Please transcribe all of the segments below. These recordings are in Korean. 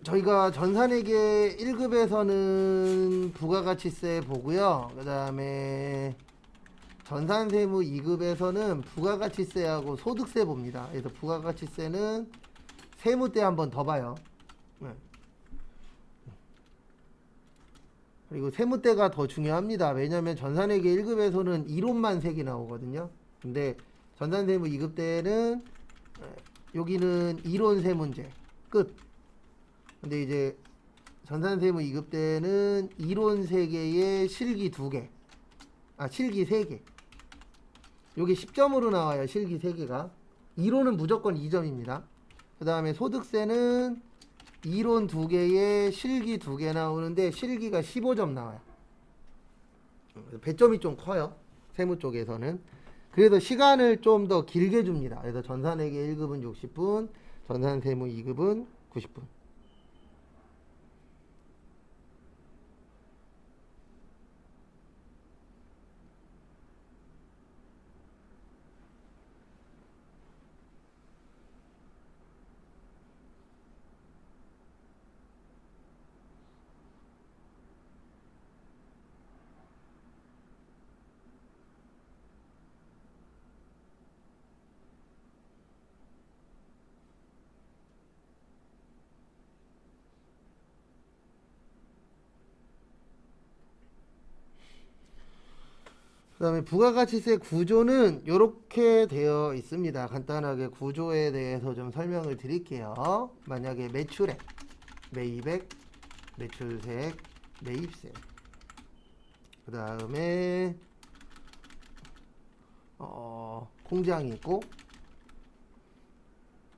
저희가 전산회계 1급에서는 부가가치세 보고요. 그 다음에 전산세무 2급에서는 부가가치세하고 소득세 봅니다. 그래서 부가가치세는 세무 때 한 번 더 봐요. 네. 그리고 세무 때가 더 중요합니다. 왜냐하면 전산회계 1급에서는 이론만 3개 나오거든요. 근데 전산세무 2급 때는 여기는 이론 3문제 끝. 근데 이제 전산세무 2급 때는 이론 3개에 실기 2개. 실기 3개. 요게 10점으로 나와요. 실기 3개가. 이론은 무조건 2점입니다. 그 다음에 소득세는 이론 2개에 실기 2개 나오는데 실기가 15점 나와요. 배점이 좀 커요. 세무 쪽에서는. 그래서 시간을 좀 더 길게 줍니다. 그래서 전산회계 1급은 60분, 전산세무 2급은 90분. 그 다음에 부가가치세 구조는 이렇게 되어 있습니다. 간단하게 구조에 대해서 좀 설명을 드릴게요. 만약에 매출액, 매입액, 매출세액, 매입세. 그 다음에 공장이 있고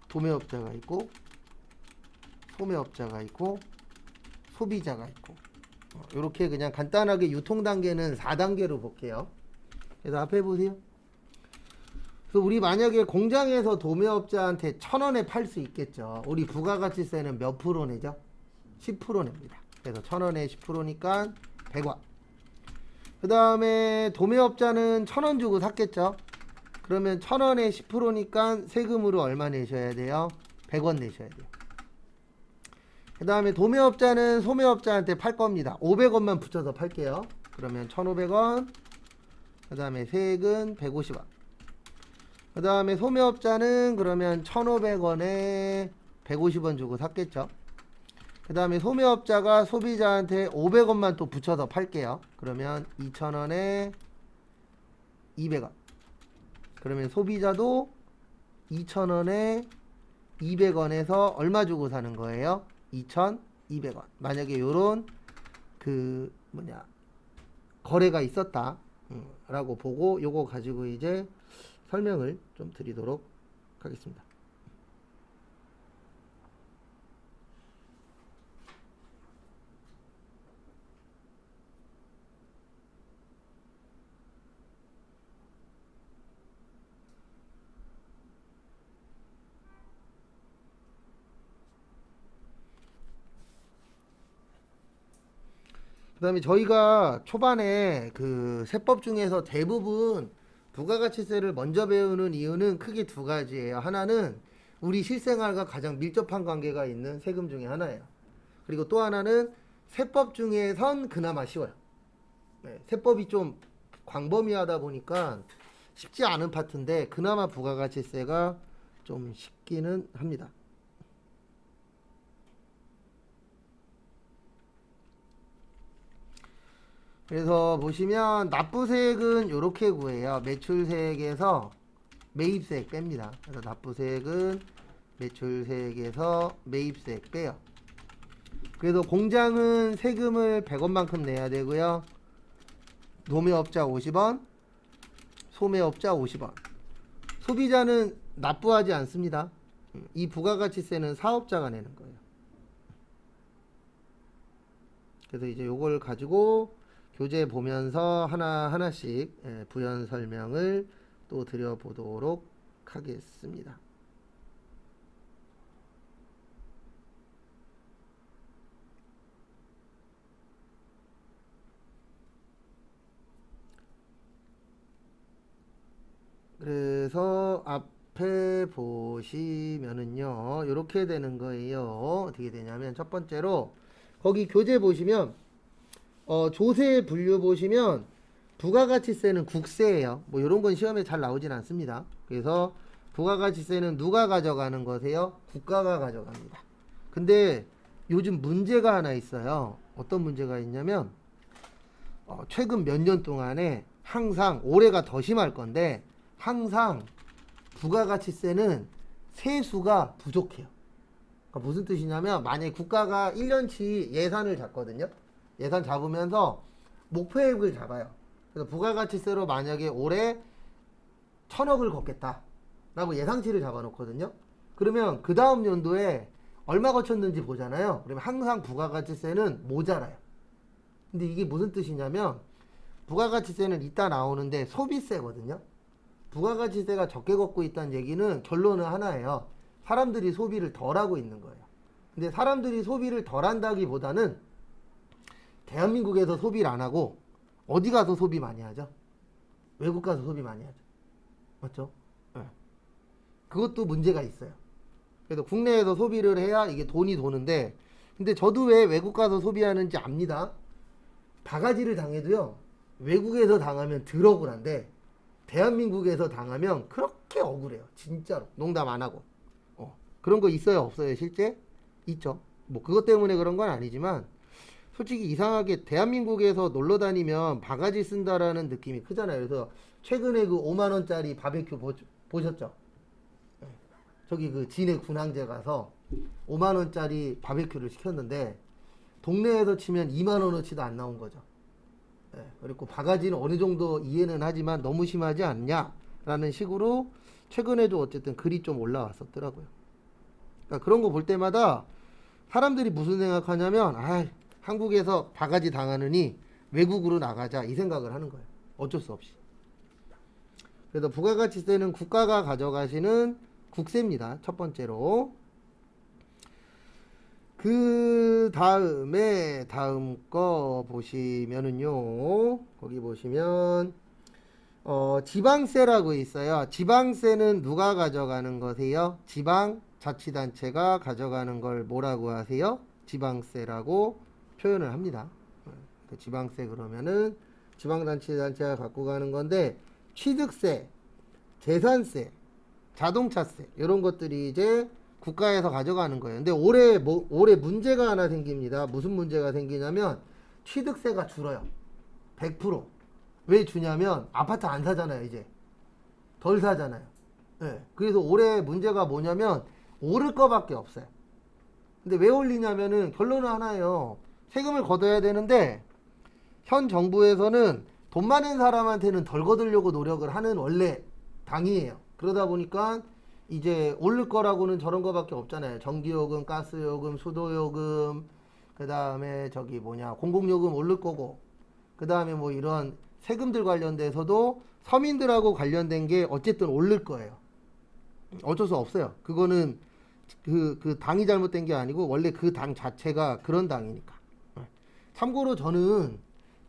도매업자가 있고 소매업자가 있고 소비자가 있고 이렇게 그냥 간단하게 유통단계는 4단계로 볼게요. 그래서 앞에 보세요. 그래서 우리 만약에 공장에서 도매업자한테 1,000원에 팔 수 있겠죠. 우리 부가가치세는 몇 프로 내죠? 10% 냅니다. 그래서 1,000원에 10%니까 100원. 그 다음에 도매업자는 1,000원 주고 샀겠죠. 그러면 1,000원에 10%니까 세금으로 얼마 내셔야 돼요? 100원 내셔야 돼요. 그 다음에 도매업자는 소매업자한테 팔 겁니다. 500원만 붙여서 팔게요. 그러면 1,500원. 그 다음에 세액은 150원. 그 다음에 소매업자는 그러면 1,500원에 150원 주고 샀겠죠. 그 다음에 소매업자가 소비자한테 500원만 또 붙여서 팔게요. 그러면 2,000원에 200원. 그러면 소비자도 2,000원에 200원에서 얼마 주고 사는 거예요? 2,200원. 만약에 요런 거래가 있었다 라고 보고 요거 가지고 이제 설명을 좀 드리도록 하겠습니다. 그 다음에 저희가 초반에 그 세법 중에서 대부분 부가가치세를 먼저 배우는 이유는 크게 두 가지예요. 하나는 우리 실생활과 가장 밀접한 관계가 있는 세금 중에 하나예요. 그리고 또 하나는 세법 중에선 그나마 쉬워요. 네, 세법이 좀 광범위하다 보니까 쉽지 않은 파트인데 그나마 부가가치세가 좀 쉽기는 합니다. 그래서 보시면 납부세액은 이렇게 구해요. 매출세액에서 매입세액 뺍니다. 그래서 납부세액은 매출세액에서 매입세액 빼요. 그래서 공장은 세금을 100원만큼 내야 되고요. 도매업자 50원, 소매업자 50원. 소비자는 납부하지 않습니다. 이 부가가치세는 사업자가 내는 거예요. 그래서 이제 요걸 가지고 교재 보면서 하나하나씩 부연 설명을 또 드려보도록 하겠습니다. 그래서 앞에 보시면은요, 이렇게 되는 거예요. 어떻게 되냐면 첫 번째로 거기 교재 보시면 조세 분류 보시면 부가가치세는 국세예요. 뭐 이런 건 시험에 잘 나오진 않습니다. 그래서 부가가치세는 누가 가져가는 거세요? 국가가 가져갑니다. 근데 요즘 문제가 하나 있어요. 어떤 문제가 있냐면 최근 몇 년 동안에 항상 올해가 더 심할 건데 항상 부가가치세는 세수가 부족해요. 그러니까 무슨 뜻이냐면 만약에 국가가 1년치 예산을 잡거든요. 예산 잡으면서 목표액을 잡아요. 그래서 부가가치세로 만약에 올해 1,000억을 걷겠다 라고 예상치를 잡아놓거든요. 그러면 그 다음 연도에 얼마 거쳤는지 보잖아요. 그러면 항상 부가가치세는 모자라요. 근데 이게 무슨 뜻이냐면 부가가치세는 이따 나오는데 소비세거든요. 부가가치세가 적게 걷고 있다는 얘기는 결론은 하나예요. 사람들이 소비를 덜 하고 있는 거예요. 근데 사람들이 소비를 덜 한다기보다는 대한민국에서 소비를 안 하고 어디 가서 소비 많이 하죠? 외국 가서 소비 많이 하죠. 맞죠? 네. 그것도 문제가 있어요. 그래서 국내에서 소비를 해야 이게 돈이 도는데, 근데 저도 왜 외국 가서 소비하는지 압니다. 바가지를 당해도요, 외국에서 당하면 덜 억울한데 대한민국에서 당하면 그렇게 억울해요. 진짜로. 농담 안 하고. 그런 거 있어요? 없어요? 실제? 있죠. 뭐 그것 때문에 그런 건 아니지만 솔직히 이상하게 대한민국에서 놀러 다니면 바가지 쓴다라는 느낌이 크잖아요. 그래서 최근에 그 5만 원짜리 바베큐 보셨죠? 저기 그 진해 군항제 가서 5만 원짜리 바베큐를 시켰는데 동네에서 치면 2만 원어치도 안 나온 거죠. 그리고 바가지는 어느 정도 이해는 하지만 너무 심하지 않냐라는 식으로 최근에도 어쨌든 글이 좀 올라왔었더라고요. 그러니까 그런 거 볼 때마다 사람들이 무슨 생각하냐면 한국에서 바가지 당하느니 외국으로 나가자 이 생각을 하는 거예요. 어쩔 수 없이. 그래서 부가가치세는 국가가 가져가시는 국세입니다. 첫 번째로. 그 다음에 다음 거 보시면은요, 거기 보시면 지방세라고 있어요. 지방세는 누가 가져가는 거세요? 지방자치단체가 가져가는 걸 뭐라고 하세요? 지방세라고 표현을 합니다. 지방세 그러면은 지방자치단체가 갖고 가는 건데, 취득세, 재산세, 자동차세 이런 것들이 이제 국가에서 가져가는 거예요. 근데 올해 문제가 하나 생깁니다. 무슨 문제가 생기냐면 취득세가 줄어요. 100%. 왜 주냐면 아파트 안 사잖아요. 이제 덜 사잖아요. 네. 그래서 올해 문제가 뭐냐면 오를 거밖에 없어요. 근데 왜 올리냐면은 결론은 하나예요. 세금을 걷어야 되는데 현 정부에서는 돈 많은 사람한테는 덜 걷으려고 노력을 하는 원래 당이에요. 그러다 보니까 이제 오를 거라고는 저런 거밖에 없잖아요. 전기요금, 가스요금, 수도요금, 그 다음에 공공요금 오를 거고, 그 다음에 뭐 이런 세금들 관련돼서도 서민들하고 관련된 게 어쨌든 오를 거예요. 어쩔 수 없어요. 그거는 그 당이 잘못된 게 아니고 원래 그 당 자체가 그런 당이니까. 참고로 저는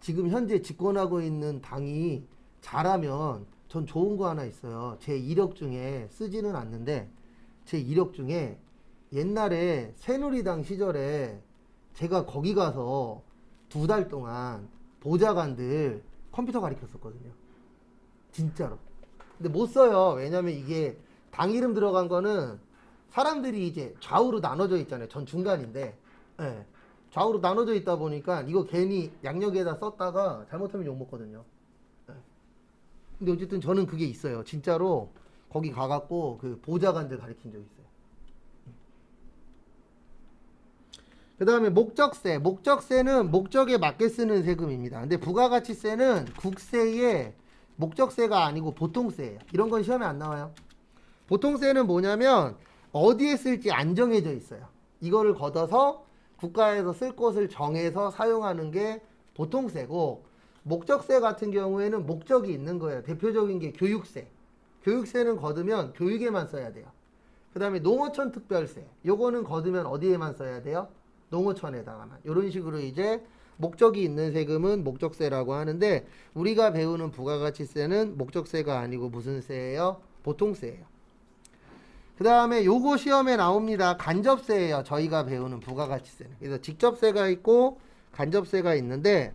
지금 현재 집권하고 있는 당이 잘하면 전 좋은 거 하나 있어요. 제 이력 중에 쓰지는 않는데 제 이력 중에 옛날에 새누리당 시절에 제가 거기 가서 2달 동안 보좌관들 컴퓨터 가르쳤었거든요. 진짜로. 근데 못 써요. 왜냐면 이게 당 이름 들어간 거는 사람들이 이제 좌우로 나눠져 있잖아요. 전 중간인데 좌우로 나눠져 있다 보니까 이거 괜히 양력에다 썼다가 잘못하면 욕먹거든요. 근데 어쨌든 저는 그게 있어요. 진짜로 거기 가갖고 그 보좌관들 가르친 적 있어요. 그 다음에 목적세. 목적세는 목적에 맞게 쓰는 세금입니다. 근데 부가가치세는 국세의 목적세가 아니고 보통세예요. 이런 건 시험에 안 나와요. 보통세는 뭐냐면 어디에 쓸지 안 정해져 있어요. 이거를 걷어서 국가에서 쓸 곳을 정해서 사용하는 게 보통세고, 목적세 같은 경우에는 목적이 있는 거예요. 대표적인 게 교육세. 교육세는 걷으면 교육에만 써야 돼요. 그 다음에 농어촌 특별세. 요거는 걷으면 어디에만 써야 돼요? 농어촌에다가만. 이런 식으로 이제 목적이 있는 세금은 목적세라고 하는데, 우리가 배우는 부가가치세는 목적세가 아니고 무슨 세예요? 보통세예요. 그 다음에 요거 시험에 나옵니다. 간접세예요. 저희가 배우는 부가가치세는. 그래서 직접세가 있고 간접세가 있는데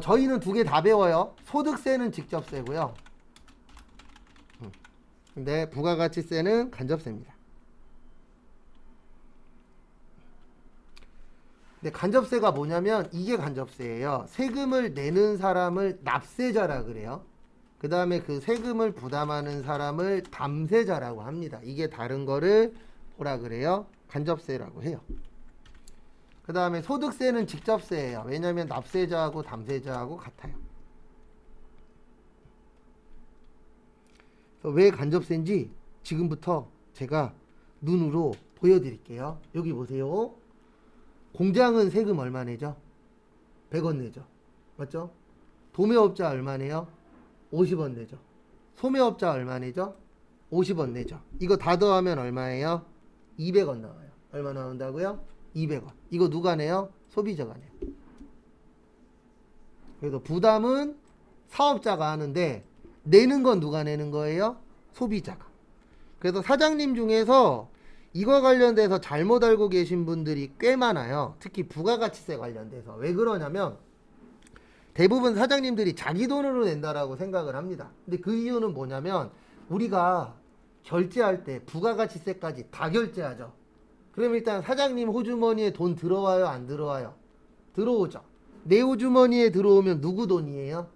저희는 두 개 다 배워요. 소득세는 직접세고요. 근데 부가가치세는 간접세입니다. 근데 간접세가 뭐냐면 이게 간접세예요. 세금을 내는 사람을 납세자라 그래요. 그 다음에 그 세금을 부담하는 사람을 담세자라고 합니다. 이게 다른 거를 뭐라 그래요? 간접세라고 해요. 그 다음에 소득세는 직접세예요. 왜냐하면 납세자하고 담세자하고 같아요. 왜 간접세인지 지금부터 제가 눈으로 보여드릴게요. 여기 보세요. 공장은 세금 얼마 내죠? 100원 내죠. 맞죠? 도매업자 얼마 내요? 50원 내죠. 소매업자 얼마 내죠? 50원 내죠. 이거 다 더하면 얼마예요? 200원 나와요. 얼마 나온다고요? 200원. 이거 누가 내요? 소비자가 내요. 그래서 부담은 사업자가 하는데 내는 건 누가 내는 거예요? 소비자가. 그래서 사장님 중에서 이거 관련돼서 잘못 알고 계신 분들이 꽤 많아요. 특히 부가가치세 관련돼서. 왜 그러냐면 대부분 사장님들이 자기 돈으로 낸다라고 생각을 합니다. 근데 그 이유는 뭐냐면 우리가 결제할 때 부가가치세까지 다 결제하죠. 그럼 일단 사장님 호주머니에 돈 들어와요? 안 들어와요? 들어오죠. 내 호주머니에 들어오면 누구 돈이에요?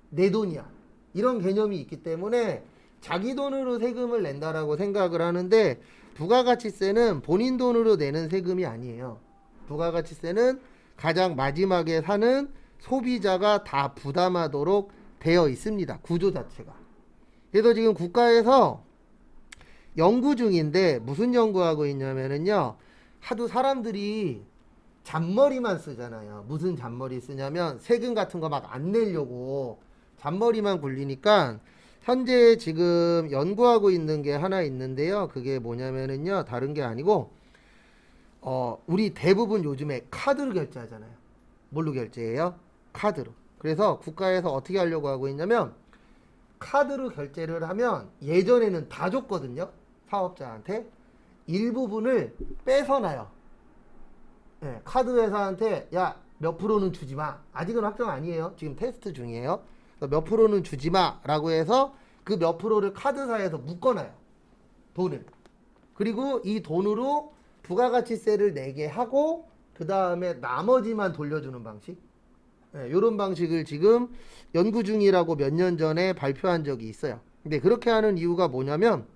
내 돈이야. 이런 개념이 있기 때문에 자기 돈으로 세금을 낸다라고 생각을 하는데 부가가치세는 본인 돈으로 내는 세금이 아니에요. 부가가치세는 가장 마지막에 사는 소비자가 다 부담하도록 되어 있습니다. 구조 자체가. 그래서 지금 국가에서 연구 중인데 무슨 연구하고 있냐면요. 하도 사람들이 잔머리만 쓰잖아요. 무슨 잔머리 쓰냐면 세금 같은 거 막 안 내려고 잔머리만 굴리니까 현재 지금 연구하고 있는 게 하나 있는데요. 그게 뭐냐면요. 다른 게 아니고 우리 대부분 요즘에 카드로 결제하잖아요. 뭘로 결제해요? 카드로. 그래서 국가에서 어떻게 하려고 하고 있냐면 카드로 결제를 하면 예전에는 다 줬거든요. 사업자한테 일부분을 뺏어놔요. 네, 카드 회사한테 야, 몇 프로는 주지 마. 아직은 확정 아니에요. 지금 테스트 중이에요. 몇 프로는 주지 마 라고 해서 그 몇 프로를 카드사에서 묶어놔요. 돈을. 그리고 이 돈으로 부가가치세를 내게 하고 그 다음에 나머지만 돌려주는 방식. 네, 이런 방식을 지금 연구 중이라고 몇 년 전에 발표한 적이 있어요. 근데 그렇게 하는 이유가 뭐냐면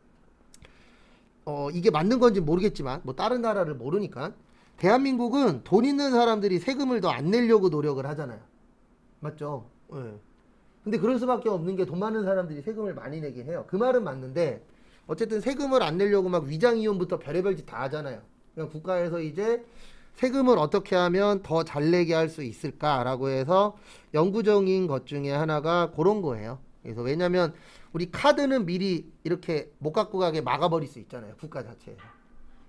이게 맞는 건지 모르겠지만 뭐 다른 나라를 모르니까 대한민국은 돈 있는 사람들이 세금을 더 안 내려고 노력을 하잖아요. 맞죠? 네. 근데 그럴 수밖에 없는 게 돈 많은 사람들이 세금을 많이 내긴 해요. 그 말은 맞는데 어쨌든 세금을 안 내려고 막 위장이혼부터 별의별 짓 다 하잖아요. 그러니까 국가에서 이제 세금을 어떻게 하면 더 잘 내게 할 수 있을까라고 해서 영구적인 것 중에 하나가 그런 거예요. 그래서 왜냐면 우리 카드는 미리 이렇게 못 갖고 가게 막아버릴 수 있잖아요. 국가 자체에서.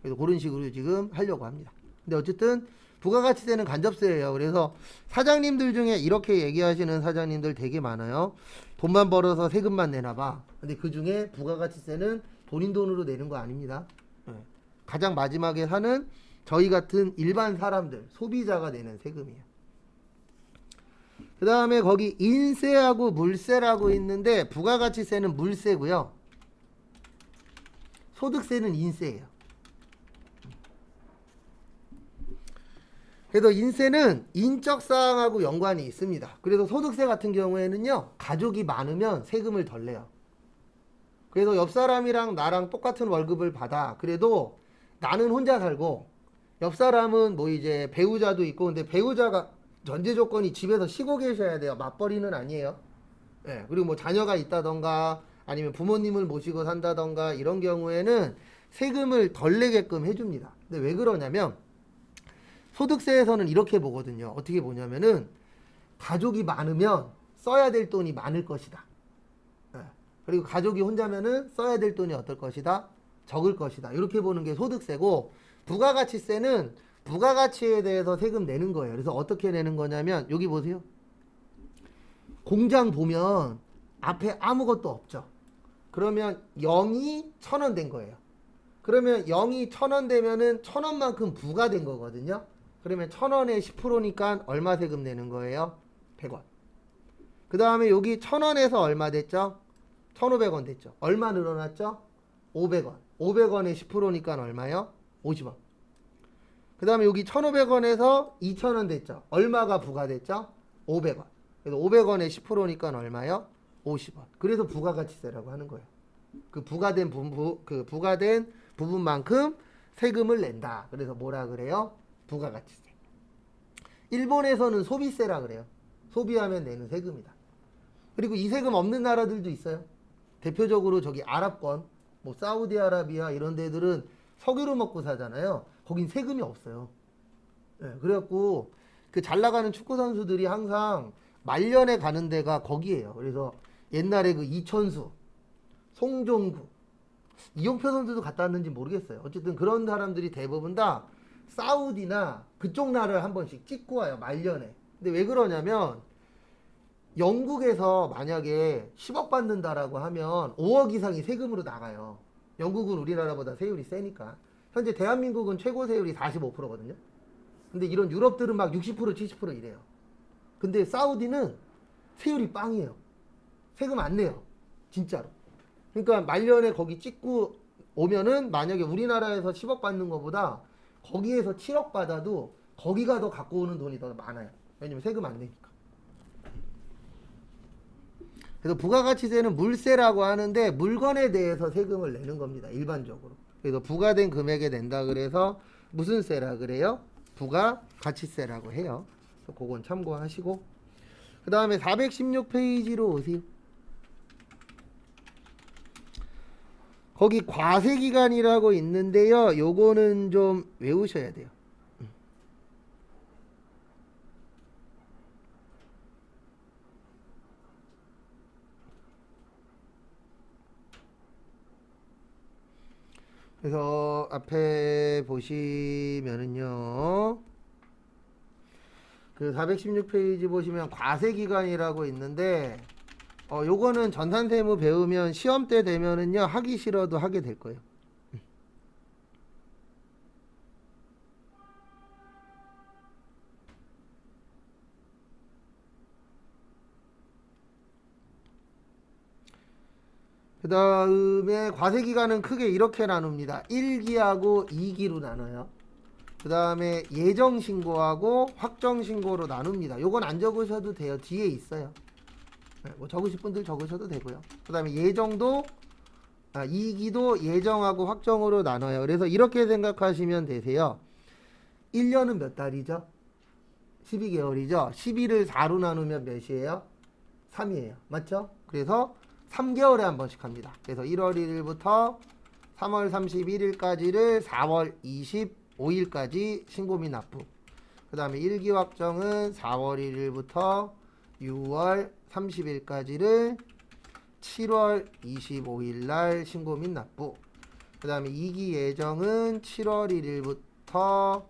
그래서 그런 식으로 지금 하려고 합니다. 근데 어쨌든 부가가치세는 간접세예요. 그래서 사장님들 중에 이렇게 얘기하시는 사장님들 되게 많아요. 돈만 벌어서 세금만 내나봐. 근데 그 중에 부가가치세는 본인 돈으로 내는 거 아닙니다. 가장 마지막에 사는 저희 같은 일반 사람들, 소비자가 내는 세금이에요. 그 다음에 거기 인세하고 물세라고 있는데 부가가치세는 물세고요. 소득세는 인세예요. 그래서 인세는 인적 사항하고 연관이 있습니다. 그래서 소득세 같은 경우에는요, 가족이 많으면 세금을 덜 내요. 그래서 옆 사람이랑 나랑 똑같은 월급을 받아. 그래도 나는 혼자 살고 옆 사람은 뭐 이제 배우자도 있고, 근데 배우자가 전제 조건이 집에서 쉬고 계셔야 돼요. 맞벌이는 아니에요. 예, 그리고 뭐 자녀가 있다던가 아니면 부모님을 모시고 산다던가 이런 경우에는 세금을 덜 내게끔 해줍니다. 근데 왜 그러냐면 소득세에서는 이렇게 보거든요. 어떻게 보냐면은 가족이 많으면 써야 될 돈이 많을 것이다. 예, 그리고 가족이 혼자면은 써야 될 돈이 어떨 것이다? 적을 것이다. 이렇게 보는 게 소득세고, 부가가치세는 부가가치에 대해서 세금 내는 거예요. 그래서 어떻게 내는 거냐면 여기 보세요. 공장 보면 앞에 아무것도 없죠. 그러면 0이 1,000원 된 거예요. 그러면 0이 1,000원 되면은 1,000원만큼 부과된 거거든요. 그러면 1,000원에 10%니까 얼마 세금 내는 거예요? 100원. 그 다음에 여기 1,000원에서 얼마 됐죠? 1,500원 됐죠. 얼마 늘어났죠? 500원. 500원에 10%니까 얼마요? 50원. 그 다음에 여기 1,500원에서 2,000원 됐죠. 얼마가 부과됐죠? 500원. 그래서 500원에 10%니까 얼마요? 50원. 그래서 부가가치세라고 하는 거예요. 그 부과된 부분만큼 세금을 낸다. 그래서 뭐라 그래요? 부가가치세. 일본에서는 소비세라 그래요. 소비하면 내는 세금이다. 그리고 이 세금 없는 나라들도 있어요. 대표적으로 저기 아랍권, 뭐 사우디아라비아 이런 데들은 석유를 먹고 사잖아요. 거긴 세금이 없어요. 네, 그래갖고 그 잘 나가는 축구 선수들이 항상 말년에 가는 데가 거기에요. 그래서 옛날에 그 이천수, 송종구, 이용표 선수도 갔다 왔는지 모르겠어요. 어쨌든 그런 사람들이 대부분 다 사우디나 그쪽 나라를 한 번씩 찍고 와요. 말년에. 근데 왜 그러냐면 영국에서 만약에 10억 받는다라고 하면 5억 이상이 세금으로 나가요. 영국은 우리나라보다 세율이 세니까. 현재 대한민국은 최고 세율이 45%거든요. 근데 이런 유럽들은 막 60% 70% 이래요. 근데 사우디는 세율이 빵이에요. 세금 안 내요. 진짜로. 그러니까 말년에 거기 찍고 오면은 만약에 우리나라에서 10억 받는 것보다 거기에서 7억 받아도 거기가 더 갖고 오는 돈이 더 많아요. 왜냐면 세금 안 내니까. 그래서 부가가치세는 물세라고 하는데 물건에 대해서 세금을 내는 겁니다. 일반적으로. 그래서 부과된 금액에 낸다 그래서 무슨 세라 그래요? 부가가치세라고 해요. 그래서 그건 참고하시고 그 다음에 416페이지로 오세요. 거기 과세기간이라고 있는데요. 요거는 좀 외우셔야 돼요. 그래서 앞에 보시면은요. 그 416페이지 보시면 과세기간이라고 있는데 요거는 전산세무 배우면 시험 때 되면은요 하기 싫어도 하게 될 거예요. 그 다음에 과세기간은 크게 이렇게 나눕니다. 1기하고 2기로 나눠요. 그 다음에 예정신고하고 확정신고로 나눕니다. 요건 안 적으셔도 돼요. 뒤에 있어요. 뭐 적으실 분들 적으셔도 되고요. 그 다음에 예정도 2기도 예정하고 확정으로 나눠요. 그래서 이렇게 생각하시면 되세요. 1년은 몇 달이죠? 12개월이죠. 12를 4로 나누면 몇이에요? 3이에요. 맞죠? 그래서 3개월에 한 번씩 합니다. 그래서 1월 1일부터 3월 31일까지를 4월 25일까지 신고 및 납부. 그 다음에 1기 확정은 4월 1일부터 6월 30일까지를 7월 25일 날 신고 및 납부. 그 다음에 2기 예정은 7월 1일부터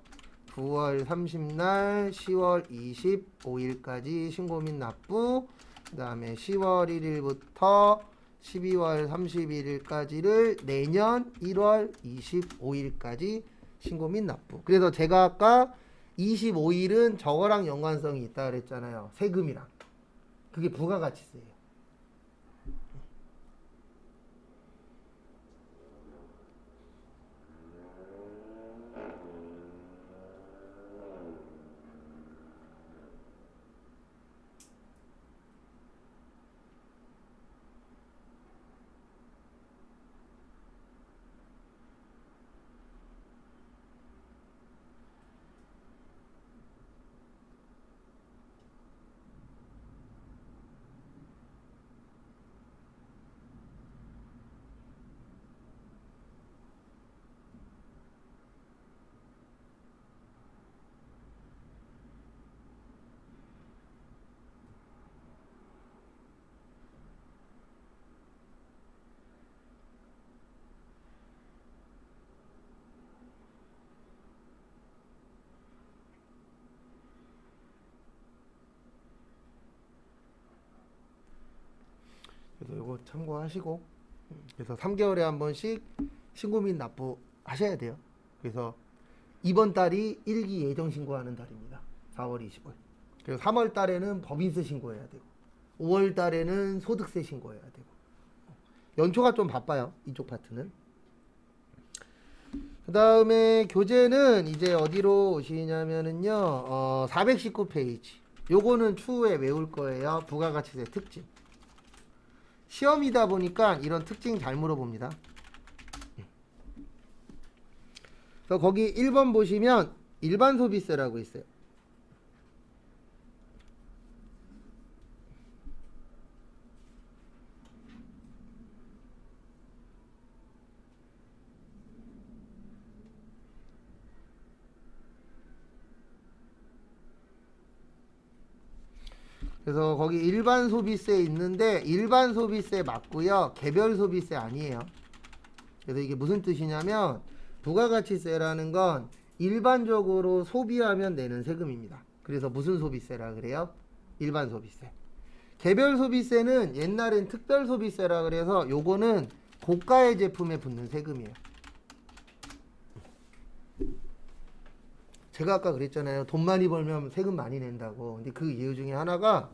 9월 30날 10월 25일까지 신고 및 납부. 그 다음에 10월 1일부터 12월 31일까지를 내년 1월 25일까지 신고 및 납부. 그래서 제가 아까 25일은 저거랑 연관성이 있다 그랬잖아요. 세금이랑. 그게 부가가치세예요. 그래서 이거 참고하시고 그래서 3개월에 한 번씩 신고 및 납부 하셔야 돼요. 그래서 이번 달이 1기 예정 신고하는 달입니다. 4월 25일. 그리고 3월 달에는 법인세 신고해야 되고 5월 달에는 소득세 신고해야 되고 연초가 좀 바빠요. 이쪽 파트는. 그 다음에 교재는 이제 어디로 오시냐면은요 419페이지 요거는 추후에 외울 거예요. 부가가치세 특징. 시험이다 보니까 이런 특징 잘 물어봅니다. 그래서 거기 1번 보시면 일반 소비세라고 있어요. 그래서 거기 일반 소비세 있는데 일반 소비세 맞고요. 개별 소비세 아니에요. 그래서 이게 무슨 뜻이냐면 부가가치세라는 건 일반적으로 소비하면 내는 세금입니다. 그래서 무슨 소비세라 그래요? 일반 소비세. 개별 소비세는 옛날엔 특별 소비세라 그래서 요거는 고가의 제품에 붙는 세금이에요. 제가 아까 그랬잖아요. 돈 많이 벌면 세금 많이 낸다고. 근데 그 이유 중에 하나가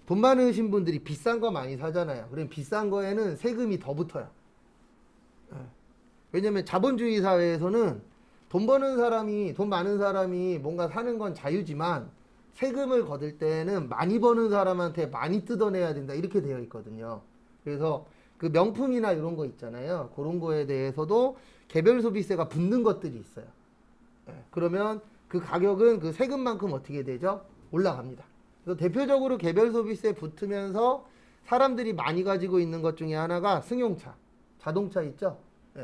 돈 많으신 분들이 비싼 거 많이 사잖아요. 그럼 비싼 거에는 세금이 더 붙어요. 왜냐면 자본주의 사회에서는 돈 버는 사람이, 돈 많은 사람이 뭔가 사는 건 자유지만 세금을 거둘 때는 많이 버는 사람한테 많이 뜯어내야 된다. 이렇게 되어 있거든요. 그래서 그 명품이나 이런 거 있잖아요. 그런 거에 대해서도 개별 소비세가 붙는 것들이 있어요. 그러면 그 가격은 그 세금만큼 어떻게 되죠? 올라갑니다. 그래서 대표적으로 개별 소비세 붙으면서 사람들이 많이 가지고 있는 것 중에 하나가 승용차, 자동차 있죠?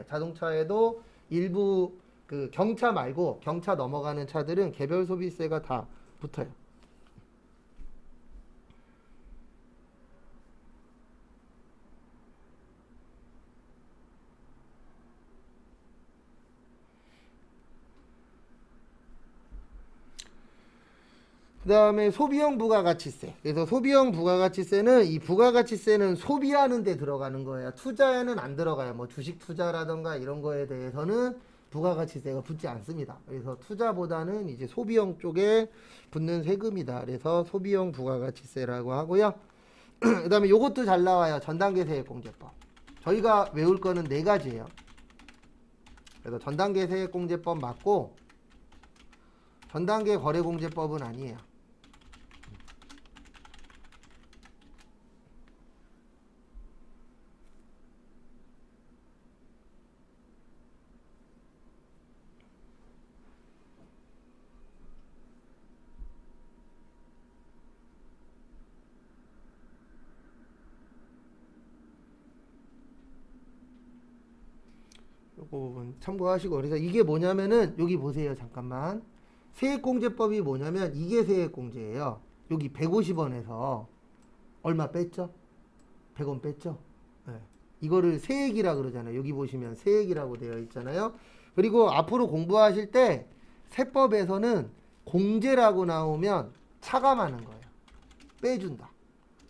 자동차에도 일부 그 경차 말고 경차 넘어가는 차들은 개별 소비세가 다 붙어요. 그 다음에 소비형 부가가치세. 그래서 소비형 부가가치세는 이 부가가치세는 소비하는 데 들어가는 거예요. 투자에는 안 들어가요. 뭐 주식 투자라던가 이런 거에 대해서는 부가가치세가 붙지 않습니다. 그래서 투자보다는 이제 소비형 쪽에 붙는 세금이다. 그래서 소비형 부가가치세라고 하고요. 그 다음에 요것도 잘 나와요. 전단계 세액공제법. 저희가 외울 거는 4가지예요. 그래서 전단계 세액공제법 맞고 전단계 거래공제법은 아니에요. 요거 부분 참고하시고 그래서 이게 뭐냐면은 여기 보세요. 잠깐만. 세액공제법이 뭐냐면 이게 세액공제예요. 여기 150원에서 얼마 뺐죠? 100원 뺐죠? 네. 이거를 세액이라 그러잖아요. 여기 보시면 세액이라고 되어 있잖아요. 그리고 앞으로 공부하실 때 세법에서는 공제라고 나오면 차감하는 거예요. 빼준다.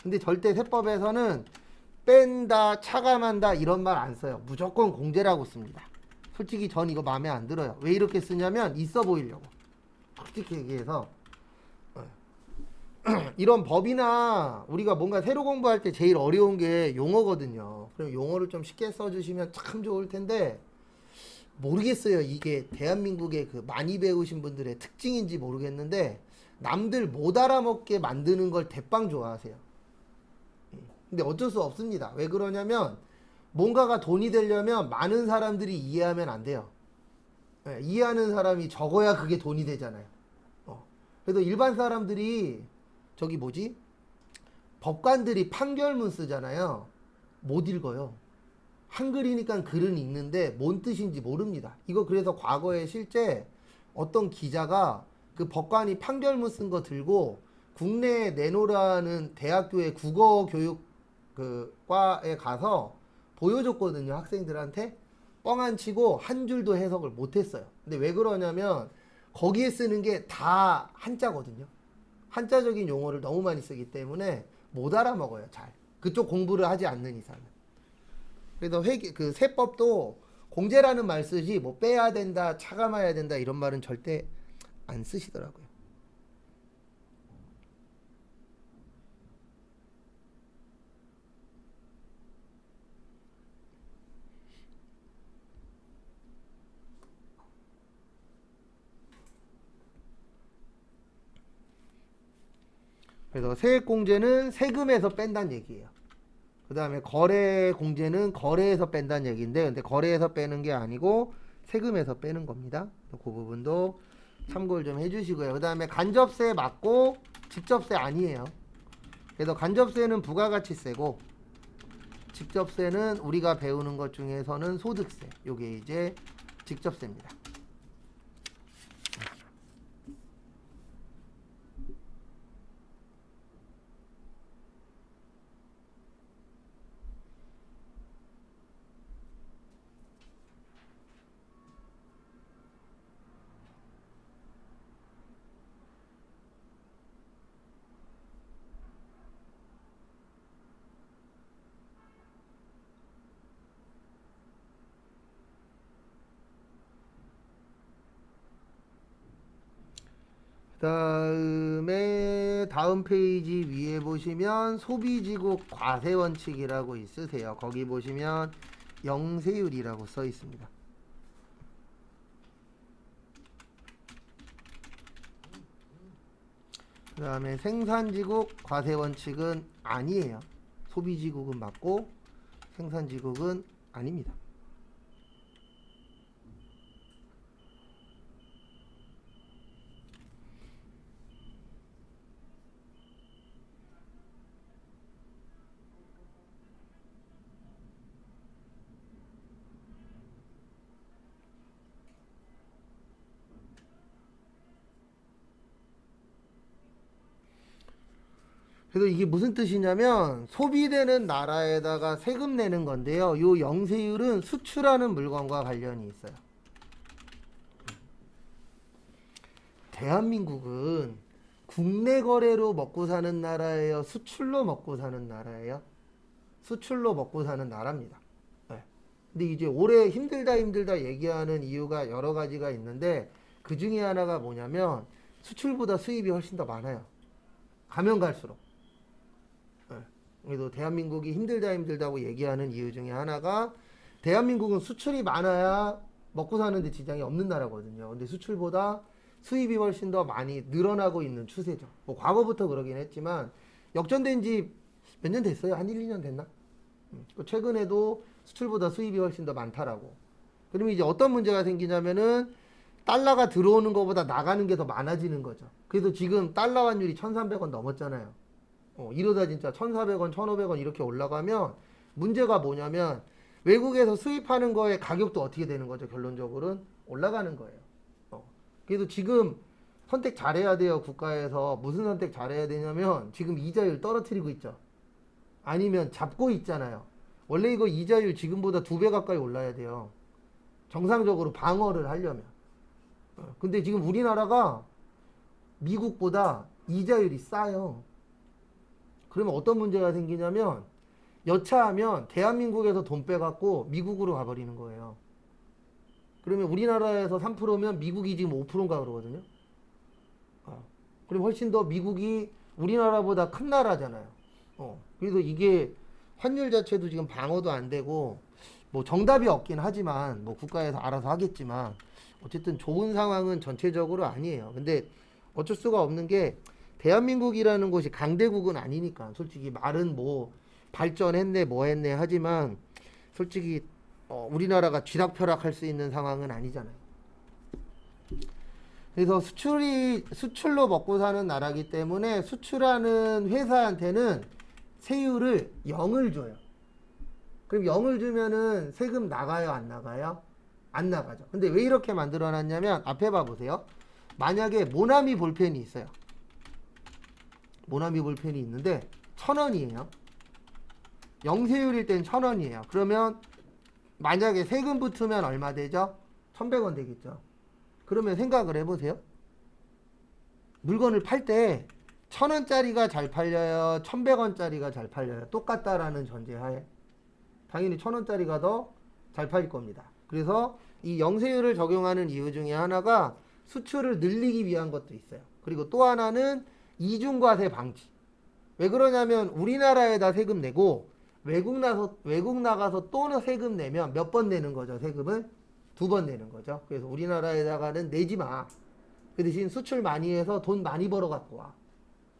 근데 절대 세법에서는 뺀다, 차감한다 이런 말 안 써요. 무조건 공제라고 씁니다. 솔직히 전 이거 마음에 안 들어요. 왜 이렇게 쓰냐면 있어 보이려고. 솔직히 얘기해서 이런 법이나 우리가 뭔가 새로 공부할 때 제일 어려운 게 용어거든요. 그럼 용어를 좀 쉽게 써주시면 참 좋을 텐데 모르겠어요. 이게 대한민국의 그 많이 배우신 분들의 특징인지 모르겠는데 남들 못 알아먹게 만드는 걸 대빵 좋아하세요. 근데 어쩔 수 없습니다. 왜 그러냐면 뭔가가 돈이 되려면 많은 사람들이 이해하면 안 돼요. 이해하는 사람이 적어야 그게 돈이 되잖아요. 그래도 일반 사람들이 저기 뭐지? 법관들이 판결문 쓰잖아요. 못 읽어요. 한글이니까 글은 읽는데 뭔 뜻인지 모릅니다. 이거 그래서 과거에 실제 어떤 기자가 그 법관이 판결문 쓴 거 들고 국내에 내놓으라는 대학교의 국어교육 그 과에 가서 보여줬거든요. 학생들한테. 뻥 안 치고 한 줄도 해석을 못했어요. 근데 왜 그러냐면 거기에 쓰는 게 다 한자거든요. 한자적인 용어를 너무 많이 쓰기 때문에 못 알아먹어요. 잘. 그쪽 공부를 하지 않는 이상은. 그래서 그 세법도 공제라는 말 쓰지 뭐 빼야 된다, 차감해야 된다 이런 말은 절대 안 쓰시더라고요. 그래서 세액공제는 세금에서 뺀다는 얘기예요. 그 다음에 거래공제는 거래에서 뺀다는 얘기인데, 근데 거래에서 빼는 게 아니고 세금에서 빼는 겁니다. 그 부분도 참고를 좀 해주시고요. 그 다음에 간접세 맞고 직접세 아니에요. 그래서 간접세는 부가가치세고, 직접세는 우리가 배우는 것 중에서는 소득세. 요게 이제 직접세입니다. 그다음에 다음 페이지 위에 보시면 소비지국 과세원칙이라고 있으세요. 거기 보시면 영세율이라고 써 있습니다. 그 다음에 생산지국 과세원칙은 아니에요. 소비지국은 맞고 생산지국은 아닙니다. 그래서 이게 무슨 뜻이냐면 소비되는 나라에다가 세금 내는 건데요. 요 영세율은 수출하는 물건과 관련이 있어요. 대한민국은 국내 거래로 먹고 사는 나라예요? 수출로 먹고 사는 나라예요? 수출로 먹고 사는 나라입니다. 네. 근데 이제 올해 힘들다 얘기하는 이유가 여러 가지가 있는데 그 중에 하나가 뭐냐면 수출보다 수입이 훨씬 더 많아요. 가면 갈수록. 그래도 대한민국이 힘들다고 얘기하는 이유 중에 하나가 대한민국은 수출이 많아야 먹고 사는데 지장이 없는 나라거든요. 근데 수출보다 수입이 훨씬 더 많이 늘어나고 있는 추세죠. 뭐 과거부터 그러긴 했지만 역전된 지 몇 년 됐어요? 한 1, 2년 됐나? 최근에도 수출보다 수입이 훨씬 더 많다라고. 그러면 이제 어떤 문제가 생기냐면은 달러가 들어오는 것보다 나가는 게 더 많아지는 거죠. 그래서 지금 달러 환율이 1,300원 넘었잖아요. 이러다 진짜 1,400원, 1,500원 이렇게 올라가면 문제가 뭐냐면 외국에서 수입하는 거의 가격도 어떻게 되는 거죠? 결론적으로는 올라가는 거예요. 그래서 지금 선택 잘해야 돼요. 국가에서 무슨 선택 잘해야 되냐면 지금 이자율 떨어뜨리고 있죠. 아니면 잡고 있잖아요. 원래 이거 이자율 지금보다 2배 가까이 올라야 돼요. 정상적으로 방어를 하려면. 근데 지금 우리나라가 미국보다 이자율이 싸요. 그러면 어떤 문제가 생기냐면 여차하면 대한민국에서 돈 빼갖고 미국으로 가버리는 거예요. 그러면 우리나라에서 3%면 미국이 지금 5%인가 그러거든요. 그럼 훨씬 더 미국이 우리나라보다 큰 나라잖아요. 그래서 이게 환율 자체도 지금 방어도 안 되고 뭐 정답이 없긴 하지만 뭐 국가에서 알아서 하겠지만 어쨌든 좋은 상황은 전체적으로 아니에요. 근데 어쩔 수가 없는 게 대한민국이라는 곳이 강대국은 아니니까 솔직히 말은 뭐 발전했네 뭐 했네 하지만 솔직히 우리나라가 쥐락펴락 할 수 있는 상황은 아니잖아요. 그래서 수출로 먹고 사는 나라기 때문에 수출하는 회사한테는 세율을 0을 줘요. 그럼 0을 주면은 세금 나가요 안 나가요? 안 나가죠. 근데 왜 이렇게 만들어 놨냐면 앞에 봐보세요. 만약에 모나미 볼펜이 있어요. 모나미 볼펜이 있는데 1,000원이에요. 영세율일 땐 1,000원이에요. 그러면 만약에 세금 붙으면 얼마 되죠? 1,100원 되겠죠. 그러면 생각을 해보세요. 물건을 팔 때 1,000원짜리가 잘 팔려요? 1,100원짜리가 잘 팔려요? 똑같다라는 전제하에 당연히 1,000원짜리가 더 잘 팔릴 겁니다. 그래서 이 영세율을 적용하는 이유 중에 하나가 수출을 늘리기 위한 것도 있어요. 그리고 또 하나는 이중과세 방지. 왜 그러냐면 우리나라에다 세금 내고 외국 나가서 또 세금 내면 몇 번 내는 거죠, 세금을? 2번 내는 거죠. 그래서 우리나라에다가는 내지 마. 그 대신 수출 많이 해서 돈 많이 벌어 갖고 와.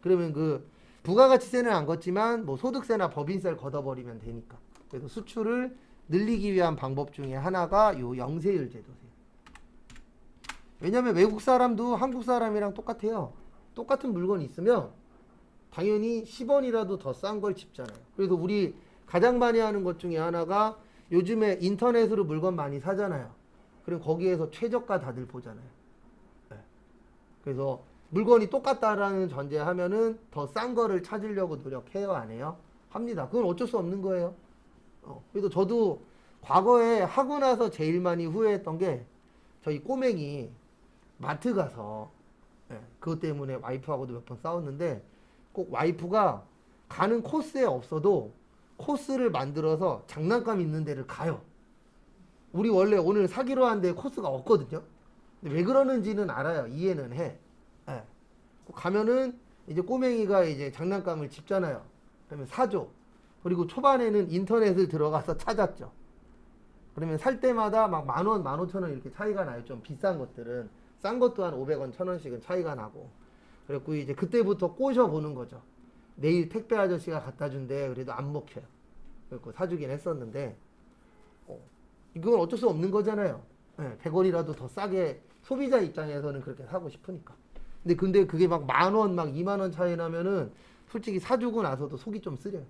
그러면 그 부가가치세는 안 걷지만 뭐 소득세나 법인세를 걷어버리면 되니까. 그래서 수출을 늘리기 위한 방법 중에 하나가 요 영세율 제도세요. 왜냐면 외국 사람도 한국 사람이랑 똑같아요. 똑같은 물건이 있으면 당연히 10원이라도 더 싼 걸 집잖아요. 그래서 우리 가장 많이 하는 것 중에 하나가 요즘에 인터넷으로 물건 많이 사잖아요. 그럼 거기에서 최저가 다들 보잖아요. 네. 그래서 물건이 똑같다라는 전제하면은 더 싼 거를 찾으려고 노력해요, 안 해요? 합니다. 그건 어쩔 수 없는 거예요. 그래서 저도 과거에 하고 나서 제일 많이 후회했던 게 저희 꼬맹이 마트 가서 그것 때문에 와이프하고도 몇 번 싸웠는데 꼭 와이프가 가는 코스에 없어도 코스를 만들어서 장난감 있는 데를 가요. 우리 원래 오늘 사기로 한 데 코스가 없거든요. 근데 왜 그러는지는 알아요. 이해는 해. 가면은 이제 꼬맹이가 이제 장난감을 집잖아요. 그러면 사줘. 그리고 초반에는 인터넷을 들어가서 찾았죠. 그러면 살 때마다 막 10,000원, 15,000원 이렇게 차이가 나요. 좀 비싼 것들은. 싼 것도 한 500원, 1,000원씩은 차이가 나고. 그래갖고 이제 그때부터 꼬셔보는 거죠. 내일 택배 아저씨가 갖다 준대. 그래도 안 먹혀요. 그래갖고 사주긴 했었는데, 이건 어쩔 수 없는 거잖아요. 100원이라도 더 싸게 소비자 입장에서는 그렇게 사고 싶으니까. 근데 그게 막 10,000원, 막 20,000원 차이 나면은 솔직히 사주고 나서도 속이 좀 쓰려요.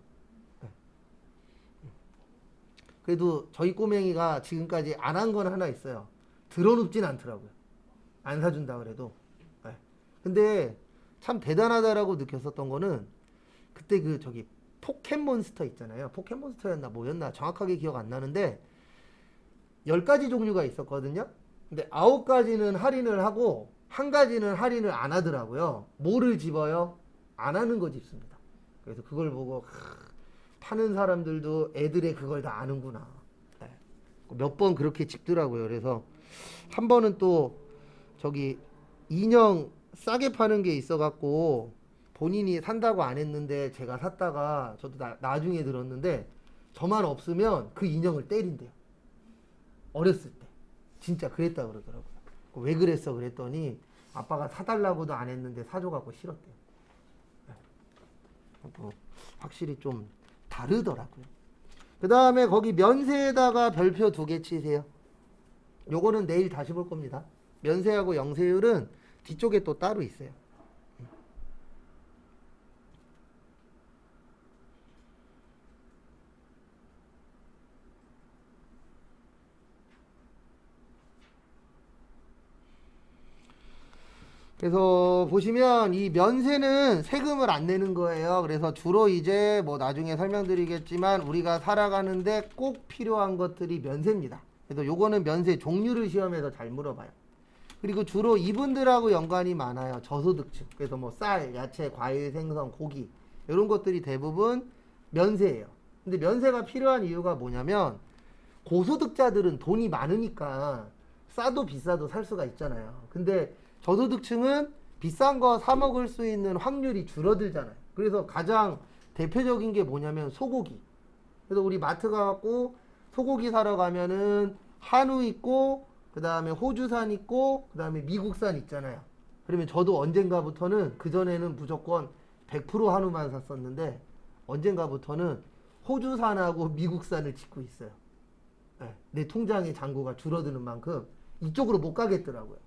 그래도 저희 꼬맹이가 지금까지 안 한 건 하나 있어요. 들어눕진 않더라고요. 안 사준다 그래도. 근데 참 대단하다라고 느꼈었던 거는 그때 그 저기 포켓몬스터 있잖아요. 포켓몬스터였나 뭐였나 정확하게 기억 안 나는데 10가지 종류가 있었거든요. 근데 9가지는 할인을 하고 1가지는 할인을 안 하더라고요. 뭐를 집어요? 안 하는 거 집습니다. 그래서 그걸 보고 파는 사람들도 애들의 그걸 다 아는구나. 몇 번 그렇게 집더라고요. 그래서 한 번은 또 저기 인형 싸게 파는 게 있어갖고 본인이 산다고 안 했는데 제가 샀다가 저도 나중에 들었는데 저만 없으면 그 인형을 때린대요. 어렸을 때 진짜 그랬다 그러더라고요. 왜 그랬어 그랬더니 아빠가 사달라고도 안 했는데 사줘갖고 싫었대요. 확실히 좀 다르더라고요. 그 다음에 거기 면세에다가 별표 2개 치세요. 요거는 내일 다시 볼 겁니다. 면세하고 영세율은 뒤쪽에 또 따로 있어요. 그래서 보시면 이 면세는 세금을 안 내는 거예요. 그래서 주로 이제 뭐 나중에 설명드리겠지만 우리가 살아가는데 꼭 필요한 것들이 면세입니다. 그래서 요거는 면세 종류를 시험에서 잘 물어봐요. 그리고 주로 이분들하고 연관이 많아요. 저소득층. 그래서 뭐 쌀, 야채, 과일, 생선, 고기 이런 것들이 대부분 면세예요. 근데 면세가 필요한 이유가 뭐냐면 고소득자들은 돈이 많으니까 싸도 비싸도 살 수가 있잖아요. 근데 저소득층은 비싼 거 사 먹을 수 있는 확률이 줄어들잖아요. 그래서 가장 대표적인 게 뭐냐면 소고기. 그래서 우리 마트 가갖고 소고기 사러 가면은 한우 있고 그 다음에 호주산 있고 그 다음에 미국산 있잖아요. 그러면 저도 언젠가부터는 그전에는 무조건 100% 한우만 샀었는데 언젠가부터는 호주산하고 미국산을 짓고 있어요. 내 통장의 잔고가 줄어드는 만큼 이쪽으로 못 가겠더라고요.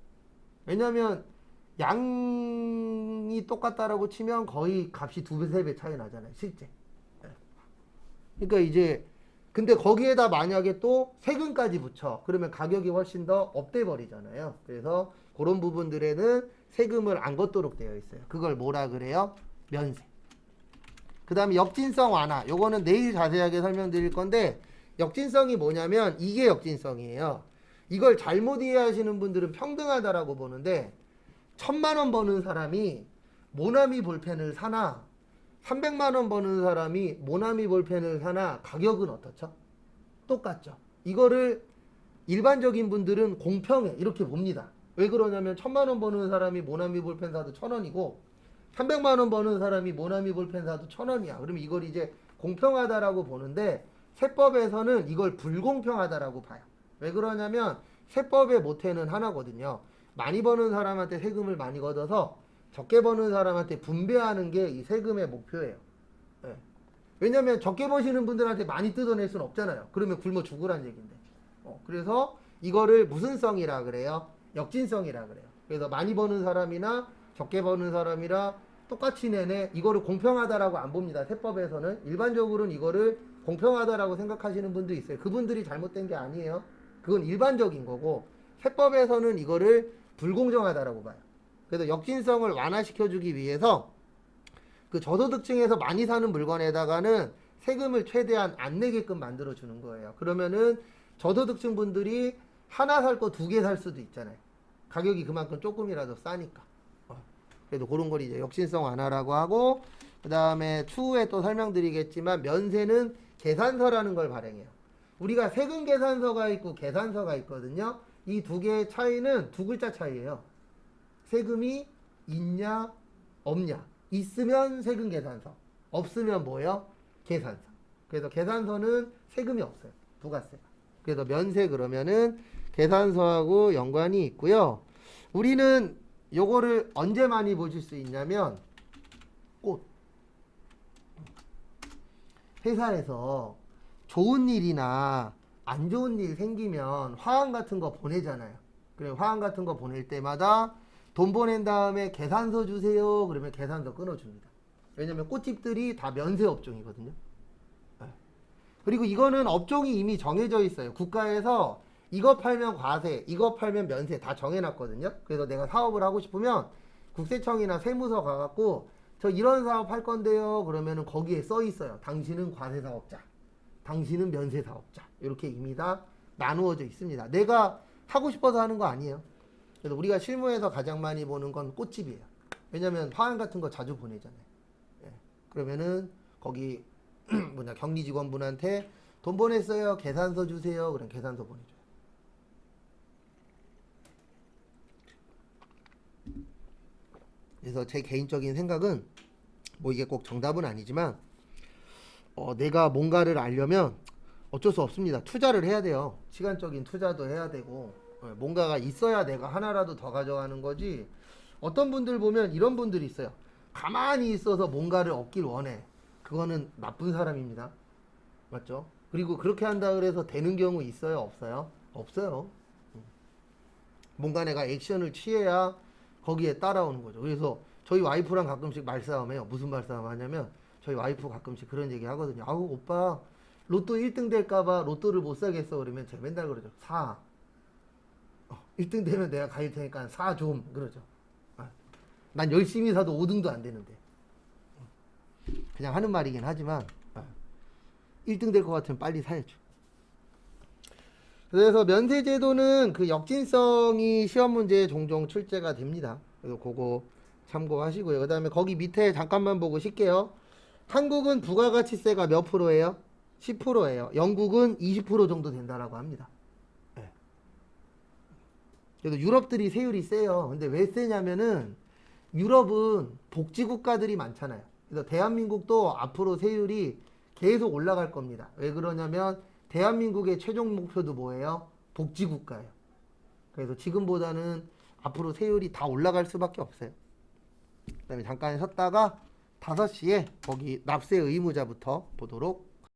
왜냐면 양이 똑같다라고 치면 거의 값이 2배, 3배 차이 나잖아요. 실제. 그러니까 이제 근데 거기에다 만약에 또 세금까지 붙여. 그러면 가격이 훨씬 더 업돼 버리잖아요. 그래서 그런 부분들에는 세금을 안 걷도록 되어 있어요. 그걸 뭐라 그래요? 면세. 그 다음에 역진성 완화. 요거는 내일 자세하게 설명드릴 건데 역진성이 뭐냐면 이게 역진성이에요. 이걸 잘못 이해하시는 분들은 평등하다라고 보는데 1,000만원 버는 사람이 모나미 볼펜을 사나 300만원 버는 사람이 모나미 볼펜을 사나 가격은 어떻죠? 똑같죠. 이거를 일반적인 분들은 공평해 이렇게 봅니다. 왜 그러냐면 1,000만 원 버는 사람이 모나미 볼펜 사도 1,000원이고 300만 원 버는 사람이 모나미 볼펜 사도 1,000원이야. 그러면 이걸 이제 공평하다라고 보는데 세법에서는 이걸 불공평하다라고 봐요. 왜 그러냐면 세법의 모태는 하나거든요. 많이 버는 사람한테 세금을 많이 걷어서 적게 버는 사람한테 분배하는 게 이 세금의 목표예요. 예. 왜냐면 적게 버시는 분들한테 많이 뜯어낼 수는 없잖아요. 그러면 굶어 죽으란 얘기인데. 그래서 이거를 무슨 성이라 그래요? 역진성이라 그래요. 그래서 많이 버는 사람이나 적게 버는 사람이라 똑같이 내네. 이거를 공평하다라고 안 봅니다. 세법에서는. 일반적으로는 이거를 공평하다라고 생각하시는 분도 있어요. 그분들이 잘못된 게 아니에요. 그건 일반적인 거고 세법에서는 이거를 불공정하다라고 봐요. 그래서 역진성을 완화시켜주기 위해서 그 저소득층에서 많이 사는 물건에다가는 세금을 최대한 안 내게끔 만들어주는 거예요. 그러면은 저소득층 분들이 하나 살 거 2개 살 수도 있잖아요. 가격이 그만큼 조금이라도 싸니까. 그래도 그런 걸 이제 역신성 완화라고 하고, 그 다음에 추후에 또 설명드리겠지만 면세는 계산서라는 걸 발행해요. 우리가 세금 계산서가 있고 계산서가 있거든요. 이 두 개의 차이는 2글자 차이예요. 세금이 있냐 없냐. 있으면 세금 계산서, 없으면 뭐예요? 계산서. 그래서 계산서는 세금이 없어요. 부가세가. 그래서 면세 그러면은 계산서하고 연관이 있고요. 우리는 요거를 언제 많이 보실 수 있냐면 꽃. 회사에서 좋은 일이나 안 좋은 일 생기면 화환 같은 거 보내잖아요. 그래 화환 같은 거 보낼 때마다 돈 보낸 다음에 계산서 주세요. 그러면 계산서 끊어줍니다. 왜냐면 꽃집들이 다 면세 업종이거든요. 그리고 이거는 업종이 이미 정해져 있어요. 국가에서 이거 팔면 과세, 이거 팔면 면세 다 정해놨거든요. 그래서 내가 사업을 하고 싶으면 국세청이나 세무서 가갖고 저 이런 사업 할 건데요. 그러면은 거기에 써 있어요. 당신은 과세 사업자, 당신은 면세 사업자. 이렇게 이미 다 나누어져 있습니다. 내가 하고 싶어서 하는 거 아니에요. 그래서 우리가 실무에서 가장 많이 보는 건 꽃집이에요. 왜냐면 화환 같은 거 자주 보내잖아요. 예. 그러면은 거기 격리 직원분한테 돈 보냈어요. 계산서 주세요. 그럼 계산서 보내줘요. 그래서 제 개인적인 생각은 뭐 이게 꼭 정답은 아니지만 내가 뭔가를 알려면 어쩔 수 없습니다. 투자를 해야 돼요. 시간적인 투자도 해야 되고 뭔가가 있어야 내가 하나라도 더 가져가는 거지. 어떤 분들 보면 이런 분들이 있어요. 가만히 있어서 뭔가를 얻길 원해. 그거는 나쁜 사람입니다. 맞죠? 그리고 그렇게 한다 그래서 되는 경우 있어요? 없어요? 없어요. 뭔가 내가 액션을 취해야 거기에 따라오는 거죠. 그래서 저희 와이프랑 가끔씩 말싸움해요. 무슨 말싸움 하냐면 저희 와이프 가끔씩 그런 얘기 하거든요. 아우 오빠 로또 1등 될까봐 로또를 못 사겠어. 그러면 제가 맨날 그러죠. 사. 1등 되면 내가 가질 테니까 사 좀. 그러죠. 난 열심히 사도 5등도 안 되는데. 그냥 하는 말이긴 하지만 1등 될 것 같으면 빨리 사야죠. 그래서 면세제도는 그 역진성이 시험 문제에 종종 출제가 됩니다. 그래서 그거 참고하시고요. 그 다음에 거기 밑에 잠깐만 보고 쉴게요. 한국은 부가가치세가 몇 프로예요? 10%예요. 영국은 20% 정도 된다라고 합니다. 네. 그래서 유럽들이 세율이 세요. 근데 왜 세냐면은 유럽은 복지국가들이 많잖아요. 그래서 대한민국도 앞으로 세율이 계속 올라갈 겁니다. 왜 그러냐면 대한민국의 최종 목표도 뭐예요? 복지국가예요. 그래서 지금보다는 앞으로 세율이 다 올라갈 수밖에 없어요. 그 다음에 잠깐 쉬었다가 5시에 거기 납세 의무자부터 보도록